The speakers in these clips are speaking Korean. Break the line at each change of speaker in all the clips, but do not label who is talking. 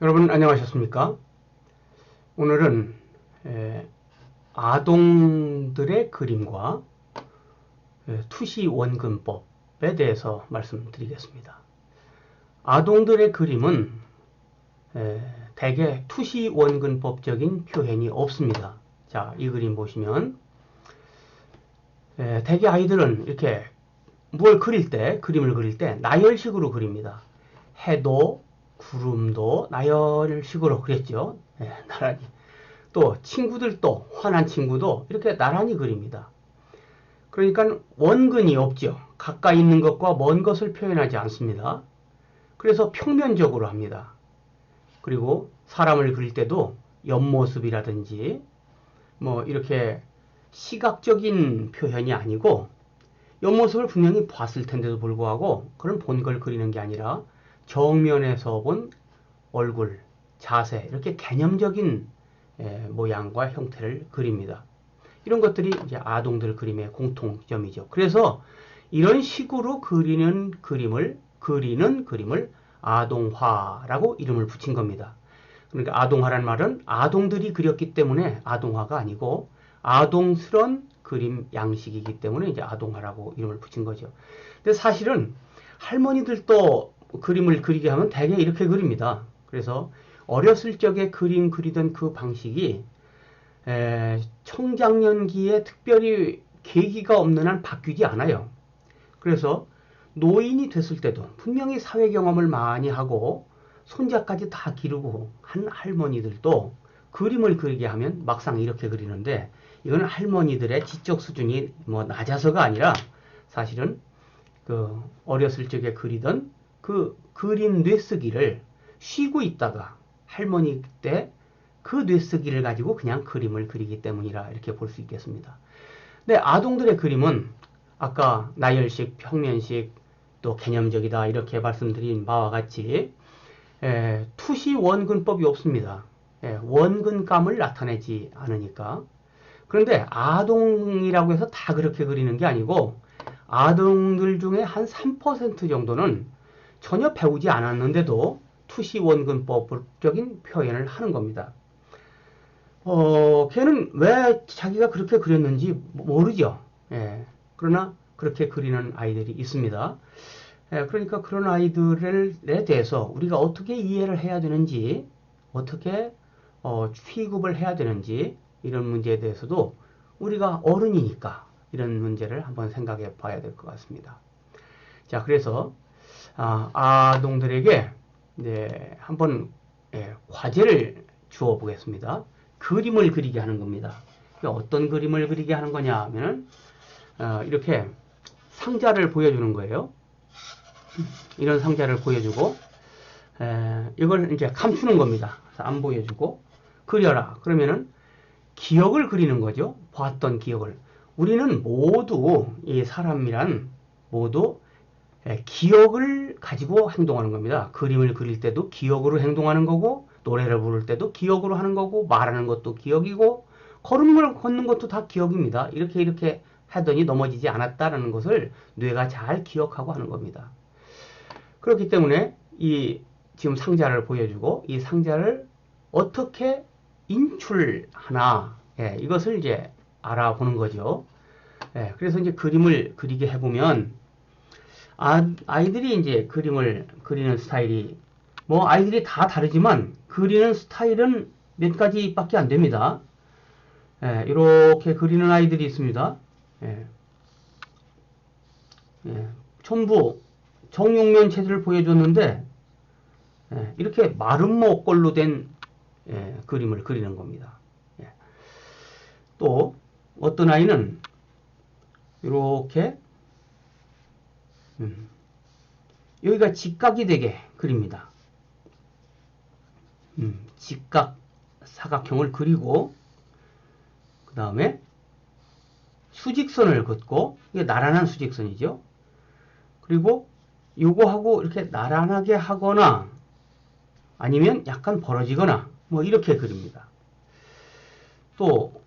여러분 안녕하셨습니까? 오늘은 아동들의 그림과 투시 원근법에 대해서 말씀드리겠습니다. 아동들의 그림은 대개 투시 원근법적인 표현이 없습니다. 자, 이 그림 보시면 대개 아이들은 이렇게 뭘 그릴 때, 그림을 그릴 때 나열식으로 그립니다. 해도, 구름도 나열식으로 그렸죠. 나란히. 또 친구들도, 화난 친구도 이렇게 나란히 그립니다. 그러니까 원근이 없죠. 가까이 있는 것과 먼 것을 표현하지 않습니다. 그래서 평면적으로 합니다. 그리고 사람을 그릴 때도 옆모습이라든지 뭐 이렇게 시각적인 표현이 아니고 옆모습을 분명히 봤을 텐데도 불구하고 그런 본 걸 그리는 게 아니라 정면에서 본 얼굴, 자세 이렇게 개념적인 모양과 형태를 그립니다. 이런 것들이 이제 아동들 그림의 공통점이죠. 그래서 이런 식으로 그리는 그림을 아동화라고 이름을 붙인 겁니다. 그러니까 아동화란 말은 아동들이 그렸기 때문에 아동화가 아니고 아동스런 그림 양식이기 때문에 이제 아동화라고 이름을 붙인 거죠. 근데 사실은 할머니들도 그림을 그리게 하면 대개 이렇게 그립니다. 그래서 어렸을 적에 그림 그리던 그 방식이 청장년기에 특별히 계기가 없는 한 바뀌지 않아요. 그래서 노인이 됐을 때도 분명히 사회 경험을 많이 하고 손자까지 다 기르고 한 할머니들도 그림을 그리게 하면 막상 이렇게 그리는데 이거는 할머니들의 지적 수준이 뭐 낮아서가 아니라 사실은 그 어렸을 적에 그리던 그 그림 뇌쓰기를 쉬고 있다가 할머니 때 그 뇌쓰기를 가지고 그냥 그림을 그리기 때문이라 이렇게 볼 수 있겠습니다. 근데 아동들의 그림은 아까 나열식, 평면식, 또 개념적이다 이렇게 말씀드린 바와 같이 투시 원근법이 없습니다. 원근감을 나타내지 않으니까. 그런데 아동이라고 해서 다 그렇게 그리는 게 아니고 아동들 중에 한 3% 정도는 전혀 배우지 않았는데도 투시 원근법적인 표현을 하는 겁니다. 걔는 왜 자기가 그렇게 그렸는지 모르죠. 그러나 그렇게 그리는 아이들이 있습니다. 그러니까 그런 아이들에 대해서 우리가 어떻게 이해를 해야 되는지, 어떻게 취급을 해야 되는지 이런 문제에 대해서도 우리가 어른이니까 이런 문제를 한번 생각해 봐야 될 것 같습니다. 자, 그래서 아동들에게 한번 과제를 주어 보겠습니다. 그림을 그리게 하는 겁니다. 어떤 그림을 그리게 하는 거냐 하면은 이렇게 상자를 보여주는 거예요. 이런 상자를 보여주고 이걸 이제 감추는 겁니다. 안 보여주고 그려라. 그러면은 기억을 그리는 거죠. 봤던 기억을. 우리는 모두 이 사람이란 모두 기억을 가지고 행동하는 겁니다. 그림을 그릴 때도 기억으로 행동하는 거고 노래를 부를 때도 기억으로 하는 거고 말하는 것도 기억이고 걸음을 걷는 것도 다 기억입니다. 이렇게 하더니 넘어지지 않았다는 것을 뇌가 잘 기억하고 하는 겁니다. 그렇기 때문에 이 지금 상자를 보여주고 이 상자를 어떻게 인출하나 이것을 이제 알아보는 거죠. 그래서 이제 그림을 그리게 해보면 아이들이 이제 그림을 그리는 스타일이 뭐 아이들이 다 다르지만 그리는 스타일은 몇 가지밖에 안 됩니다. 이렇게 그리는 아이들이 있습니다. 전부 정육면 체질을 보여줬는데 이렇게 마른 목걸로 된 그림을 그리는 겁니다. 또 어떤 아이는 이렇게 여기가 직각이 되게 그립니다. 직각 사각형을 그리고 그 다음에 수직선을 긋고 이게 나란한 수직선이죠. 그리고 요거하고 이렇게 나란하게 하거나 아니면 약간 벌어지거나 뭐 이렇게 그립니다. 또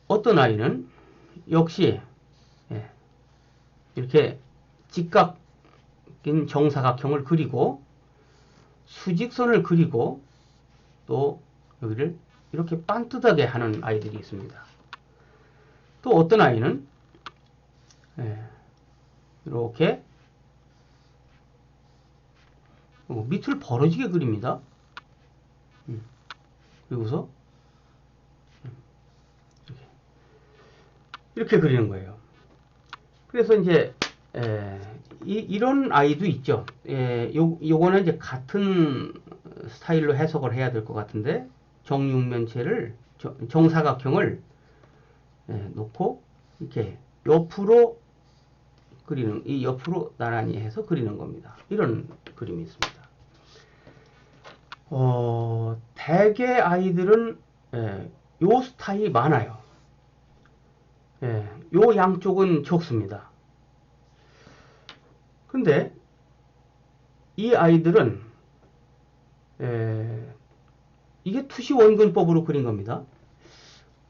어떤 아이는 역시 이렇게 직각인 정사각형을 그리고 수직선을 그리고 또 여기를 이렇게 반듯하게 하는 아이들이 있습니다. 또 어떤 아이는 이렇게 밑을 벌어지게 그립니다. 그리고서 이렇게 그리는 거예요. 그래서 이제 이런 아이도 있죠. 요거는 이제 같은 스타일로 해석을 해야 될 것 같은데, 정육면체를 정사각형을 놓고 이렇게 옆으로 그리는, 이 옆으로 나란히 해서 그리는 겁니다. 이런 그림이 있습니다. 대개 아이들은 요 스타일이 많아요. 요 양쪽은 적습니다. 근데 이 아이들은 이게 투시 원근법으로 그린 겁니다.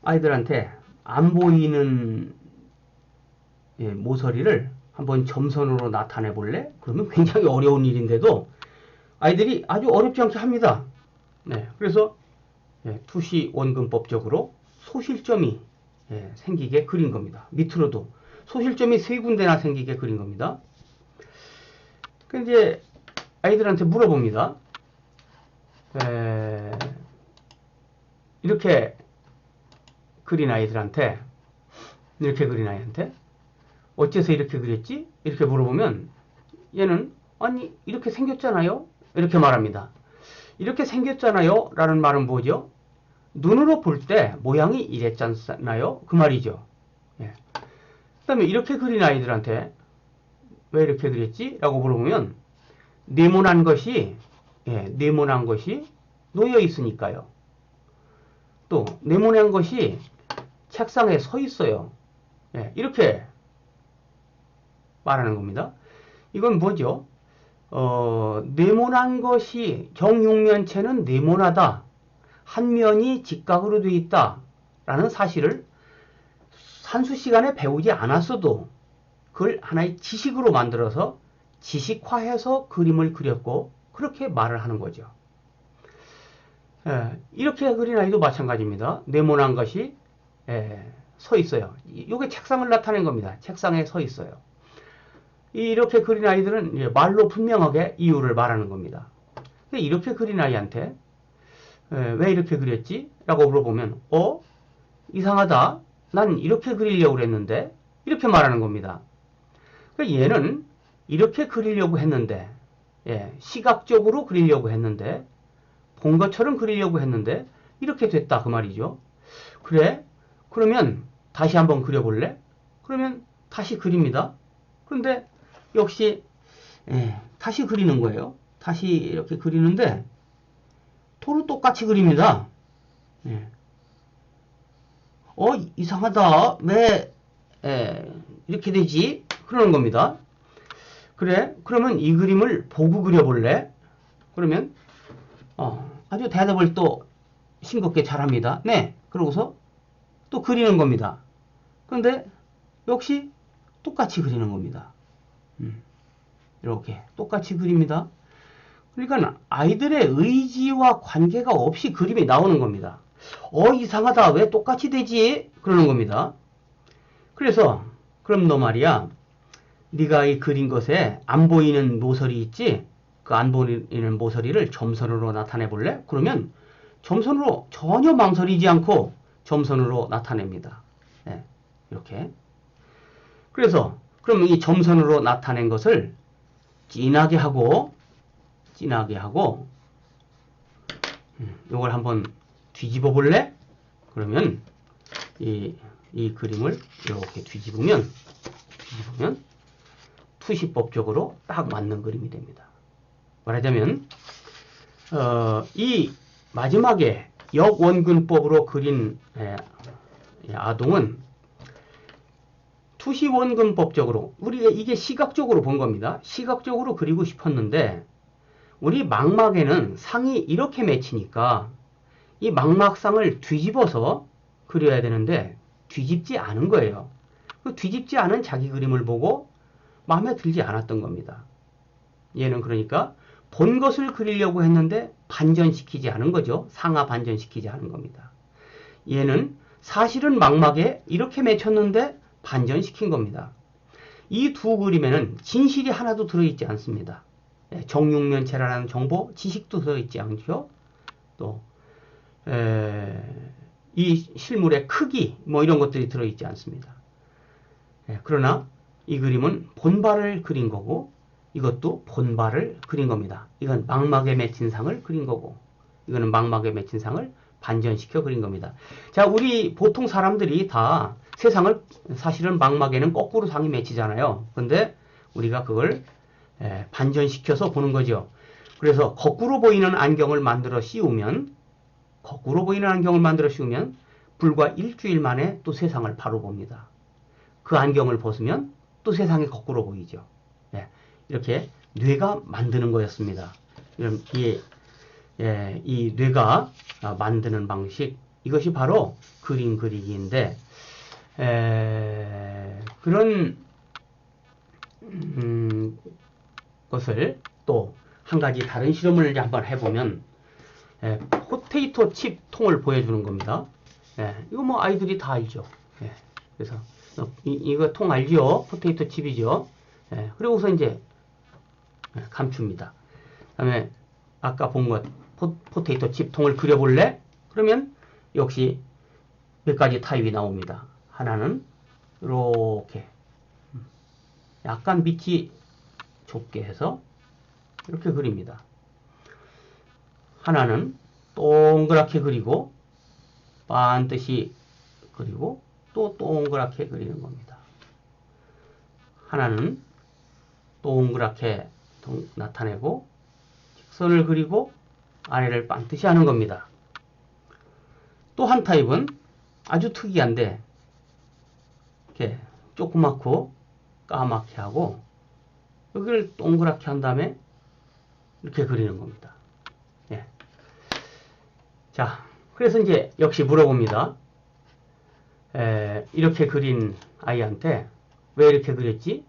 아이들한테 안 보이는 모서리를 한번 점선으로 나타내 볼래? 그러면 굉장히 어려운 일인데도 아이들이 아주 어렵지 않게 합니다. 그래서 투시 원근법적으로 소실점이 생기게 그린 겁니다. 밑으로도 소실점이 3군데나 생기게 그린 겁니다. 근데 아이들한테 물어봅니다. 이렇게 그린 아이들한테, 어째서 이렇게 그렸지? 이렇게 물어보면 얘는 아니 이렇게 생겼잖아요? 이렇게 말합니다. 이렇게 생겼잖아요? 라는 말은 뭐죠? 눈으로 볼 때 모양이 이랬잖아요? 그 말이죠. 그 다음에 이렇게 그린 아이들한테 왜 이렇게 그렸지? 라고 물어보면 네모난 것이 놓여 있으니까요. 또 네모난 것이 책상에 서 있어요. 이렇게 말하는 겁니다. 이건 뭐죠? 네모난 것이, 정육면체는 네모나다, 한 면이 직각으로 되어 있다 라는 사실을 산수 시간에 배우지 않았어도 그걸 하나의 지식으로 만들어서 지식화해서 그림을 그렸고 그렇게 말을 하는 거죠. 이렇게 그린 아이도 마찬가지입니다. 네모난 것이 서 있어요. 이게 책상을 나타낸 겁니다. 책상에 서 있어요. 이렇게 그린 아이들은 말로 분명하게 이유를 말하는 겁니다. 이렇게 그린 아이한테 왜 이렇게 그렸지? 라고 물어보면 이상하다. 난 이렇게 그리려고 했는데, 이렇게 말하는 겁니다. 얘는 이렇게 그리려고 했는데, 시각적으로 그리려고 했는데, 본 것처럼 그리려고 했는데 이렇게 됐다 그 말이죠. 그래? 그러면 다시 한번 그려볼래? 그러면 다시 그립니다. 그런데 역시 다시 그리는 거예요. 다시 이렇게 그리는데 도로 똑같이 그립니다. 이상하다. 왜 이렇게 되지? 그러는 겁니다. 그래? 그러면 이 그림을 보고 그려볼래? 그러면 아주 대답을 또 싱겁게 잘합니다. 네. 그러고서 또 그리는 겁니다. 그런데 역시 똑같이 그리는 겁니다. 이렇게 똑같이 그립니다. 그러니까 아이들의 의지와 관계가 없이 그림이 나오는 겁니다. 이상하다. 왜 똑같이 되지? 그러는 겁니다. 그래서 그럼 너 말이야, 네가 이 그린 것에 안 보이는 모서리 있지? 그 안 보이는 모서리를 점선으로 나타내 볼래? 그러면 점선으로 전혀 망설이지 않고 점선으로 나타냅니다. 이렇게. 그래서 그럼 이 점선으로 나타낸 것을 진하게 하고 이걸 한번 뒤집어 볼래? 그러면 이 그림을 이렇게 뒤집으면 투시법적으로 딱 맞는 그림이 됩니다. 말하자면 이 마지막에 역원근법으로 그린 아동은 투시원근법적으로, 우리가 이게 시각적으로 본 겁니다. 시각적으로 그리고 싶었는데 우리 망막에는 상이 이렇게 맺히니까 이 망막상을 뒤집어서 그려야 되는데 뒤집지 않은 거예요. 그 뒤집지 않은 자기 그림을 보고 마음에 들지 않았던 겁니다. 얘는 그러니까 본 것을 그리려고 했는데 반전시키지 않은 거죠. 상하 반전시키지 않은 겁니다. 얘는 사실은 망막에 이렇게 맺혔는데 반전시킨 겁니다. 이 두 그림에는 진실이 하나도 들어있지 않습니다. 정육면체라는 정보, 지식도 들어있지 않죠. 또 이 실물의 크기 뭐 이런 것들이 들어있지 않습니다. 그러나 이 그림은 본발을 그린 거고 이것도 본발을 그린 겁니다. 이건 망막에 맺힌 상을 그린 거고 이거는 망막에 맺힌 상을 반전시켜 그린 겁니다. 자, 우리 보통 사람들이 다 세상을 사실은 망막에는 거꾸로 상이 맺히잖아요. 근데 우리가 그걸 반전시켜서 보는 거죠. 그래서 거꾸로 보이는 안경을 만들어 씌우면 불과 일주일 만에 또 세상을 바로 봅니다. 그 안경을 벗으면 또 세상이 거꾸로 보이죠. 이렇게 뇌가 만드는 거였습니다. 이 뇌가 만드는 방식, 이것이 바로 그림 그리기인데 그런 것을 또 한 가지 다른 실험을 한번 해보면 포테이토 칩 통을 보여주는 겁니다. 이거 뭐 아이들이 다 알죠. 그래서 이거 통 알죠? 포테이토 칩이죠. 그리고서 이제 감춥니다. 그다음에 아까 본 것 포테이토 칩 통을 그려볼래? 그러면 역시 몇 가지 타입이 나옵니다. 하나는 이렇게 약간 밑이 좁게 해서 이렇게 그립니다. 하나는 동그랗게 그리고 반드시 그리고 또 동그랗게 그리는 겁니다. 하나는 동그랗게 나타내고 직선을 그리고 아래를 반드시 하는 겁니다. 또 한 타입은 아주 특이한데 이렇게 조그맣고 까맣게 하고 여기를 동그랗게 한 다음에 이렇게 그리는 겁니다. 자, 그래서 이제 역시 물어봅니다. 이렇게 그린 아이한테 왜 이렇게 그렸지?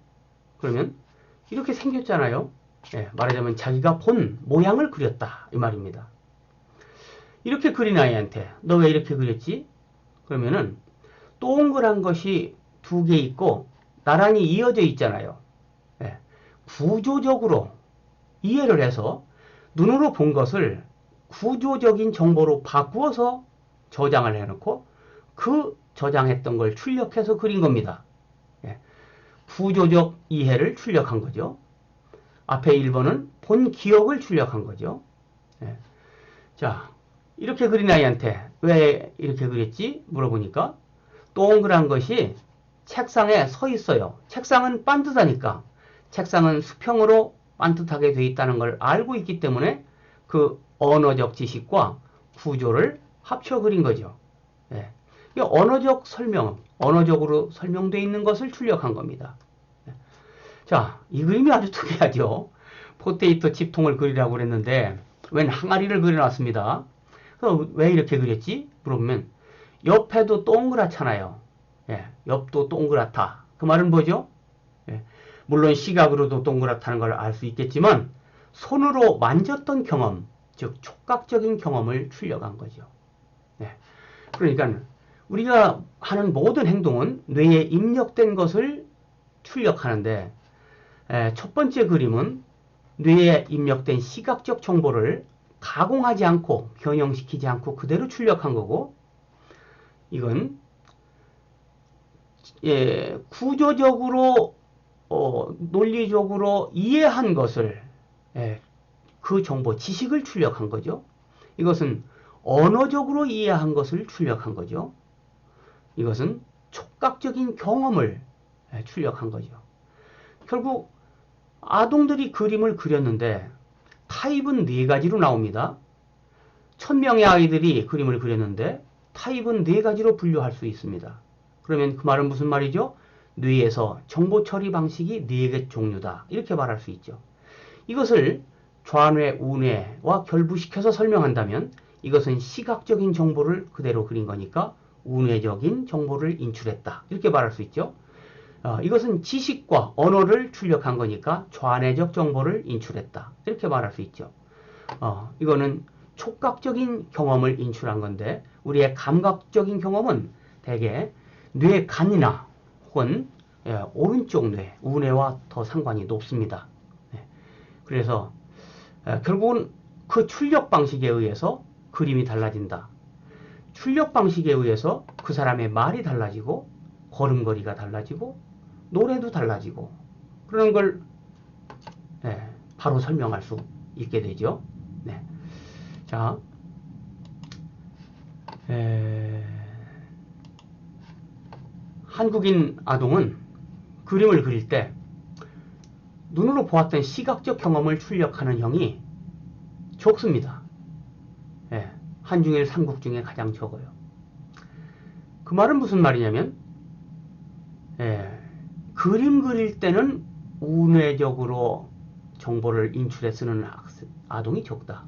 그러면 이렇게 생겼잖아요. 말하자면 자기가 본 모양을 그렸다 이 말입니다. 이렇게 그린 아이한테 너 왜 이렇게 그렸지? 그러면은 동그란 것이 두 개 있고 나란히 이어져 있잖아요. 구조적으로 이해를 해서 눈으로 본 것을 구조적인 정보로 바꾸어서 저장을 해놓고 그 저장했던 걸 출력해서 그린 겁니다. 구조적 이해를 출력한 거죠. 앞에 1번은 본 기억을 출력한 거죠. 자, 이렇게 그린 아이한테 왜 이렇게 그렸지? 물어보니까 동그란 것이 책상에 서 있어요. 책상은 반듯하니까 책상은 수평으로 반듯하게 되어 있다는 걸 알고 있기 때문에 그 언어적 지식과 구조를 합쳐 그린 거죠. 이 언어적 설명, 언어적으로 설명되어 있는 것을 출력한 겁니다. 자, 이 그림이 아주 특이하죠. 포테이토 칩통을 그리라고 그랬는데 웬 항아리를 그려놨습니다. 그래서 왜 이렇게 그렸지? 물어보면 옆에도 동그랗잖아요. 옆도 동그랗다. 그 말은 뭐죠? 물론 시각으로도 동그랗다는 걸 알 수 있겠지만 손으로 만졌던 경험, 즉 촉각적인 경험을 출력한 거죠. 그러니까 우리가 하는 모든 행동은 뇌에 입력된 것을 출력하는데 첫 번째 그림은 뇌에 입력된 시각적 정보를 가공하지 않고 변형시키지 않고 그대로 출력한 거고 이건 구조적으로 논리적으로 이해한 것을 그 정보, 지식을 출력한 거죠. 이것은 언어적으로 이해한 것을 출력한 거죠. 이것은 촉각적인 경험을 출력한 거죠. 결국 아동들이 그림을 그렸는데 타입은 4가지로 나옵니다. 1000명의 아이들이 그림을 그렸는데 타입은 4가지로 분류할 수 있습니다. 그러면 그 말은 무슨 말이죠? 뇌에서 정보 처리 방식이 4개 종류다. 이렇게 말할 수 있죠. 이것을 좌뇌, 우뇌와 결부시켜서 설명한다면 이것은 시각적인 정보를 그대로 그린 거니까 우뇌적인 정보를 인출했다. 이렇게 말할 수 있죠. 이것은 지식과 언어를 출력한 거니까 좌뇌적 정보를 인출했다. 이렇게 말할 수 있죠. 이거는 촉각적인 경험을 인출한 건데 우리의 감각적인 경험은 대개 뇌간이나 혹은 오른쪽 뇌, 우뇌와 더 상관이 높습니다. 그래서 결국은 그 출력 방식에 의해서 그림이 달라진다. 출력 방식에 의해서 그 사람의 말이 달라지고 걸음걸이가 달라지고 노래도 달라지고 그런 걸 바로 설명할 수 있게 되죠. 네. 자, 한국인 아동은 그림을 그릴 때 눈으로 보았던 시각적 경험을 출력하는 형이 적습니다. 한중일 3국 중에 가장 적어요. 그 말은 무슨 말이냐면 그림 그릴 때는 우뇌적으로 정보를 인출해 쓰는 아동이 적다.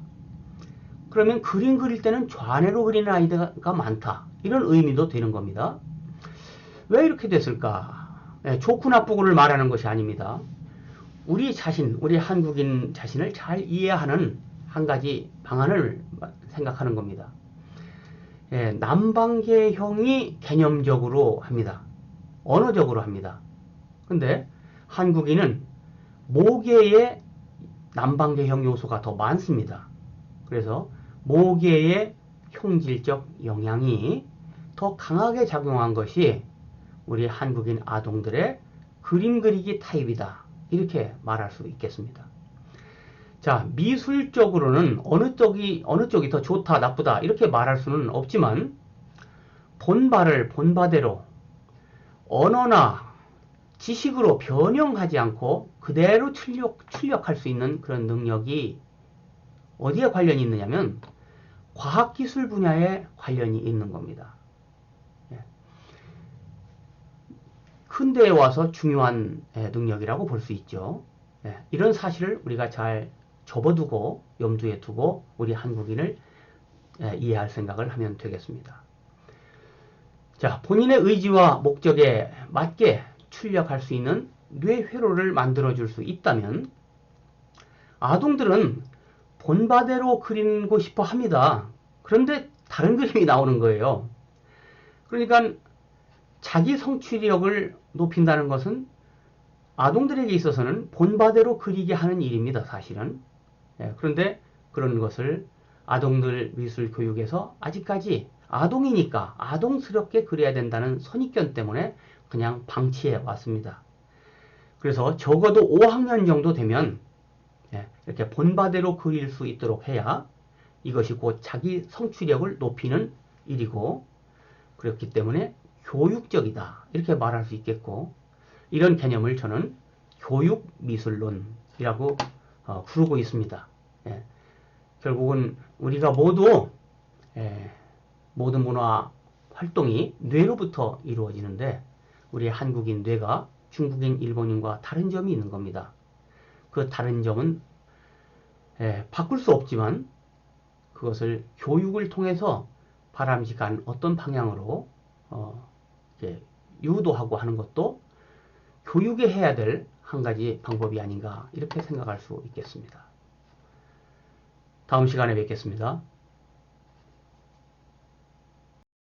그러면 그림 그릴 때는 좌뇌로 그리는 아이가 많다. 이런 의미도 되는 겁니다. 왜 이렇게 됐을까? 좋고 나쁘고를 말하는 것이 아닙니다. 우리 자신, 우리 한국인 자신을 잘 이해하는 한 가지 방안을 생각하는 겁니다. 남방계형이 개념적으로 합니다. 언어적으로 합니다. 근데 한국인은 모계의 남방계형 요소가 더 많습니다. 그래서 모계의 형질적 영향이 더 강하게 작용한 것이 우리 한국인 아동들의 그림 그리기 타입이다. 이렇게 말할 수 있겠습니다. 자, 미술적으로는 어느 쪽이 더 좋다, 나쁘다 이렇게 말할 수는 없지만 본바를 본바대로 언어나 지식으로 변형하지 않고 그대로 출력할 수 있는 그런 능력이 어디에 관련이 있느냐면 과학기술 분야에 관련이 있는 겁니다. 근대에 와서 중요한 능력이라고 볼 수 있죠. 이런 사실을 우리가 잘 접어두고 염두에 두고 우리 한국인을 이해할 생각을 하면 되겠습니다. 자, 본인의 의지와 목적에 맞게 출력할 수 있는 뇌회로를 만들어줄 수 있다면 아동들은 본바대로 그리고 싶어 합니다. 그런데 다른 그림이 나오는 거예요. 그러니까 자기 성취력을 높인다는 것은 아동들에게 있어서는 본바대로 그리게 하는 일입니다. 사실은. 그런데 그런 것을 아동들 미술 교육에서 아직까지 아동이니까 아동스럽게 그려야 된다는 선입견 때문에 그냥 방치해 왔습니다. 그래서 적어도 5학년 정도 되면 이렇게 본바대로 그릴 수 있도록 해야 이것이 곧 자기 성취력을 높이는 일이고 그렇기 때문에 교육적이다 이렇게 말할 수 있겠고 이런 개념을 저는 교육미술론이라고 부르고 있습니다. 결국은 우리가 모두 모든 문화 활동이 뇌로부터 이루어지는데 우리 한국인 뇌가 중국인, 일본인과 다른 점이 있는 겁니다. 그 다른 점은 바꿀 수 없지만 그것을 교육을 통해서 바람직한 어떤 방향으로 유도하고 하는 것도 교육에 해야 될 한 가지 방법이 아닌가 이렇게 생각할 수 있겠습니다. 다음 시간에 뵙겠습니다.